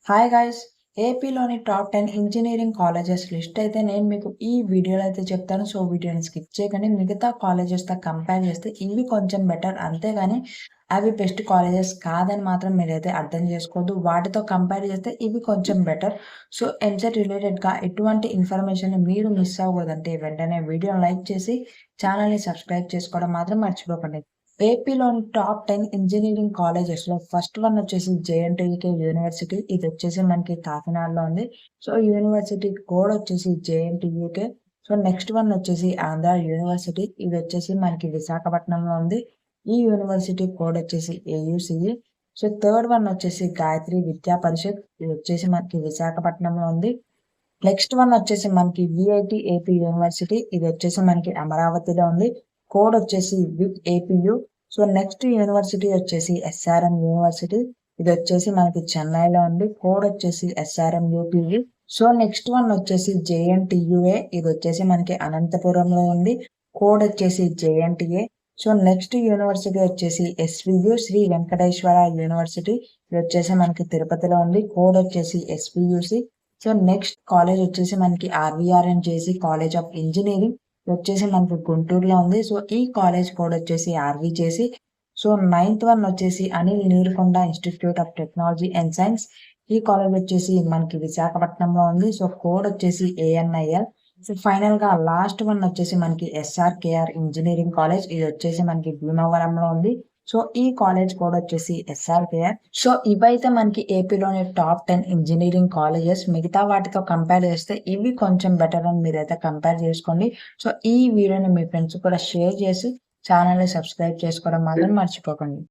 Hi guys. ఏపీలోని top 10 engineering colleges list అయితే నేను మీకు ఈ వీడియోలో అయితే చెప్తాను. సో వీడియోని స్కిప్ చేయకండి. మిగతా కాలేజెస్తో కంపేర్ చేస్తే ఇవి కొంచెం బెటర్, అంతేగాని అవి బెస్ట్ కాలేజెస్ కాదని మాత్రం మీరైతే అర్థం చేసుకోవద్దు. వాటితో కంపేర్ చేస్తే ఇవి కొంచెం బెటర్. సో ఎంసెట్ రిలేటెడ్గా ఎటువంటి ఇన్ఫర్మేషన్ మీరు మిస్ అవ్వకూడదంటే వెంటనే వీడియోని లైక్ చేసి ఛానల్ని సబ్స్క్రైబ్ చేసుకోవడం మాత్రం మర్చిపోకండి. ఏపీలోని టాప్ 10 ఇంజినీరింగ్ కాలేజెస్‌లో ఫస్ట్ వన్ వచ్చేసి జేఎన్‌టీయూకే యూనివర్సిటీ. ఇది వచ్చేసి మనకి కాకినాడలో ఉంది. సో యూనివర్సిటీ కోడ్ వచ్చేసి జేఎన్‌టీయూకే. సో నెక్స్ట్ వన్ వచ్చేసి ఆంధ్ర యూనివర్సిటీ. ఇది వచ్చేసి మనకి విశాఖపట్నంలో ఉంది. ఈ యూనివర్సిటీ కోడ్ వచ్చేసి ఏయూసీఈ. సో థర్డ్ వన్ వచ్చేసి గాయత్రి విద్యా పరిషత్. ఇది వచ్చేసి మనకి విశాఖపట్నంలో ఉంది. నెక్స్ట్ వన్ వచ్చేసి మనకి విఐటి ఏపీ యూనివర్సిటీ. ఇది వచ్చేసి మనకి అమరావతిలో ఉంది. కోడ్ వచ్చేసి whip APU. So next university వచ్చేసి ఎస్ఆర్ఎం యూనివర్సిటీ. ఇది వచ్చేసి మనకి చెన్నైలో ఉంది. కోడ్ వచ్చేసి ఎస్ఆర్ఎం యూపీయు. సో నెక్స్ట్ వన్ వచ్చేసి జేఎన్టీయుఏ. ఇది వచ్చేసి మనకి అనంతపురంలో ఉంది. కోడ్ వచ్చేసి జేఎన్టీఏ. సో నెక్స్ట్ యూనివర్సిటీ వచ్చేసి ఎస్వియు శ్రీ వెంకటేశ్వర యూనివర్సిటీ. ఇది వచ్చేసి మనకి తిరుపతిలో ఉంది. కోడ్ వచ్చేసి ఎస్వియుసి. సో నెక్స్ట్ కాలేజ్ వచ్చేసి మనకి RVR and JC college of engineering వచ్చేసి మనకి గుంటూరులో ఉంది. సో ఈ కాలేజ్ కోడ్ వచ్చేసి RV JC. So ninth one వచ్చేసి Anil Neerukonda institute of technology and science. ఈ కాలేజ్ వచ్చేసి మనకి విశాఖపట్నంలో ఉంది. సో కోడ్ వచ్చేసి ఏఎన్ఐఎల్. సో ఫైనల్ గా లాస్ట్ వన్ వచ్చేసి మనకి ఎస్ఆర్కేఆర్ ఇంజనీరింగ్ కాలేజ్. ఇది వచ్చేసి మనకి భీమవరంలో ఉంది. సో ఈ కాలేజ్ కోడ్ వచ్చేసి ఎస్ఆర్కేఆర్. సో ఇవైతే మనకి ఏపీలోని టాప్ 10 ఇంజనీరింగ్ కాలేజెస్. మిగతా వాటితో కంపేర్ చేస్తే ఇవి కొంచెం బెటర్ అని మీరైతే కంపేర్ చేసుకోండి. సో ఈ వీడియోని మీ ఫ్రెండ్స్ కూడా షేర్ చేసి ఛానల్ని సబ్స్క్రైబ్ చేసుకోవడం మాత్రం మర్చిపోకండి.